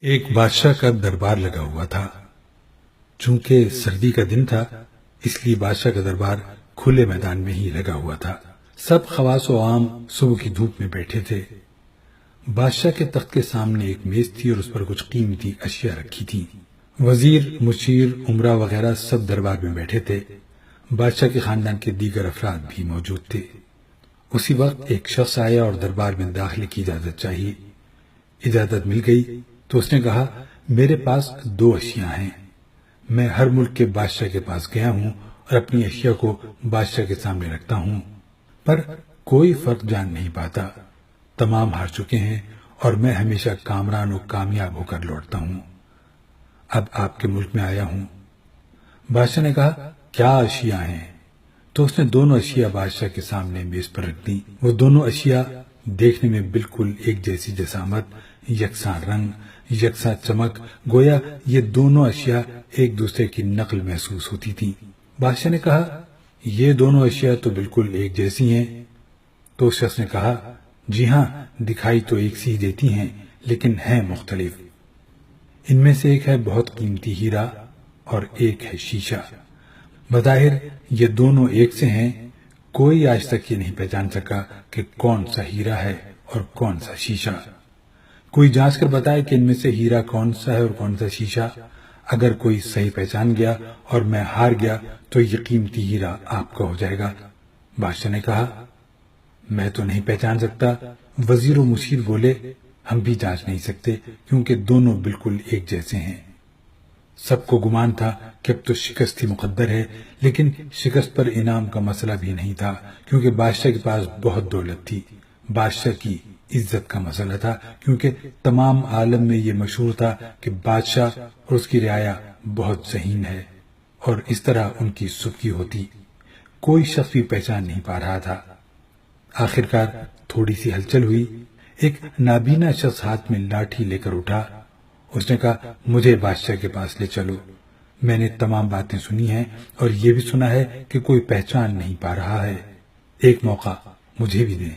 ایک بادشاہ کا دربار لگا ہوا تھا۔ چونکہ سردی کا دن تھا اس لیے بادشاہ کا دربار کھلے میدان میں ہی لگا ہوا تھا۔ سب خواص و عام صبح کی دھوپ میں بیٹھے تھے۔ بادشاہ کے تخت کے سامنے ایک میز تھی اور اس پر کچھ قیمتی اشیاء رکھی تھی۔ وزیر، مشیر، امرا وغیرہ سب دربار میں بیٹھے تھے۔ بادشاہ کے خاندان کے دیگر افراد بھی موجود تھے۔ اسی وقت ایک شخص آیا اور دربار میں داخلے کی اجازت چاہیے۔ اجازت مل گئی تو اس نے کہا، میرے پاس 2 اشیاء ہیں۔ میں ہر ملک کے بادشاہ کے پاس گیا ہوں اور اپنی اشیاء کو بادشاہ کے سامنے رکھتا ہوں، پر کوئی فرق جان نہیں پاتا۔ تمام ہار چکے ہیں اور میں ہمیشہ کامران و کامیاب ہو کر لوٹتا ہوں۔ اب آپ کے ملک میں آیا ہوں۔ بادشاہ نے کہا، کیا اشیاء ہیں؟ تو اس نے دونوں اشیاء بادشاہ کے سامنے میز پر رکھ دی۔ وہ دونوں اشیاء دیکھنے میں بالکل ایک جیسی جسامت، یکساں رنگ، یکساں چمک، گویا یہ دونوں اشیاء ایک دوسرے کی نقل محسوس ہوتی تھی۔ بادشاہ نے کہا، یہ دونوں اشیاء تو بالکل ایک جیسی ہیں۔ تو اس شخص نے کہا، جی ہاں، دکھائی تو ایک سی دیتی ہیں لیکن ہیں مختلف۔ ان میں سے ایک ہے بہت قیمتی ہیرا اور ایک ہے شیشہ۔ بظاہر یہ دونوں ایک سے ہیں، کوئی آج تک یہ نہیں پہچان سکا کہ کون سا ہیرا ہے اور کون سا شیشہ۔ کوئی جانچ کر بتائے کہ ان میں سے ہیرا کون سا ہے اور کون سا شیشہ۔ اگر کوئی صحیح پہچان گیا اور میں ہار گیا تو یہ قیمتی ہیرا آپ کا ہو جائے گا۔ بادشاہ نے کہا، میں تو نہیں پہچان سکتا۔ وزیر و مشیر بولے، ہم بھی جانچ نہیں سکتے کیونکہ دونوں بالکل ایک جیسے ہیں۔ سب کو گمان تھا کہ اب تو شکست ہی مقدر ہے، لیکن شکست پر انعام کا مسئلہ بھی نہیں تھا کیونکہ بادشاہ کے پاس بہت دولت تھی۔ بادشاہ کی عزت کا مسئلہ تھا کیونکہ تمام عالم میں یہ مشہور تھا کہ بادشاہ اور اس کی رعایا بہت ذہین ہے اور اس طرح ان کی سبکی ہوتی۔ کوئی شخص بھی پہچان نہیں پا رہا تھا۔ آخرکار تھوڑی سی ہلچل ہوئی۔ ایک نابینا شخص ہاتھ میں لاٹھی لے کر اٹھا۔ اس نے کہا، مجھے بادشاہ کے پاس لے چلو۔ میں نے تمام باتیں سنی ہیں اور یہ بھی سنا ہے کہ کوئی پہچان نہیں پا رہا ہے۔ ایک موقع مجھے بھی دیں۔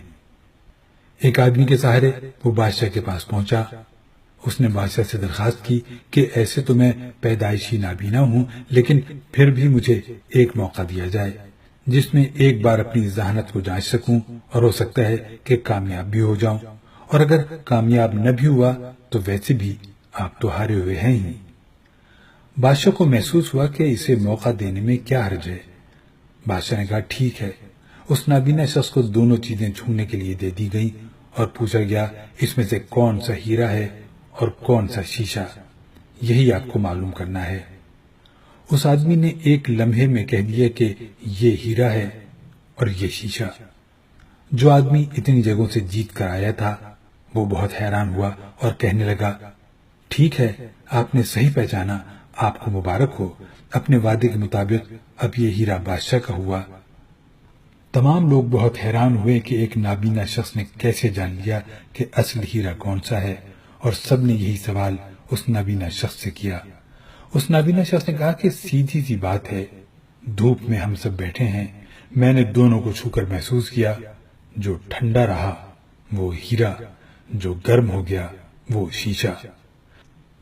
ایک آدمی کے سہارے وہ بادشاہ کے پاس پہنچا۔ اس نے بادشاہ سے درخواست کی کہ ایسے تو میں پیدائشی نابینا ہوں، لیکن پھر بھی مجھے ایک موقع دیا جائے جس میں ایک بار اپنی ذہانت کو جانچ سکوں اور ہو سکتا ہے کہ کامیاب بھی ہو جاؤں، اور اگر کامیاب نہ بھی ہوا تو ویسے بھی آپ تو ہارے ہوئے ہیں ہی۔ بادشاہ کو محسوس ہوا کہ اسے موقع دینے میں کیا حرج ہے۔ بادشاہ نے کہا، ٹھیک ہے۔ اس نابینا شخص کو دونوں چیزیں چھونے کے لیے دے دی گئی اور پوچھا گیا، اس میں سے کون سا ہیرا ہے اور کون سا شیشہ؟ یہی آپ کو معلوم کرنا ہے۔ اس آدمی نے ایک لمحے میں کہہ دیا کہ یہ ہیرا ہے اور یہ شیشہ۔ جو آدمی اتنی جگہوں سے جیت کر آیا تھا وہ بہت حیران ہوا اور کہنے لگا، ٹھیک ہے، آپ نے صحیح پہچانا، آپ کو مبارک ہو۔ اپنے وعدے کے مطابق اب یہ ہیرا بادشاہ کا ہوا۔ تمام لوگ بہت حیران ہوئے کہ ایک نابینا شخص نے کیسے جان لیا کہ اصل ہیرا کون سا ہے، اور سب نے یہی سوال اس نابینا شخص سے کیا۔ اس نابینا شخص نے کہا کہ سیدھی سی بات ہے، دھوپ میں ہم سب بیٹھے ہیں، میں نے دونوں کو چھو کر محسوس کیا، جو ٹھنڈا رہا وہ ہیرا، جو گرم ہو گیا وہ شیشہ۔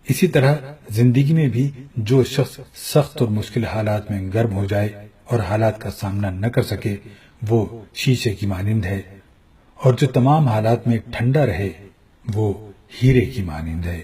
اسی طرح زندگی میں بھی جو شخص سخت اور مشکل حالات میں گرم ہو جائے اور حالات کا سامنا نہ کر سکے وہ شیشے کی مانند ہے، اور جو تمام حالات میں ٹھنڈا رہے وہ ہیرے کی مانند ہے۔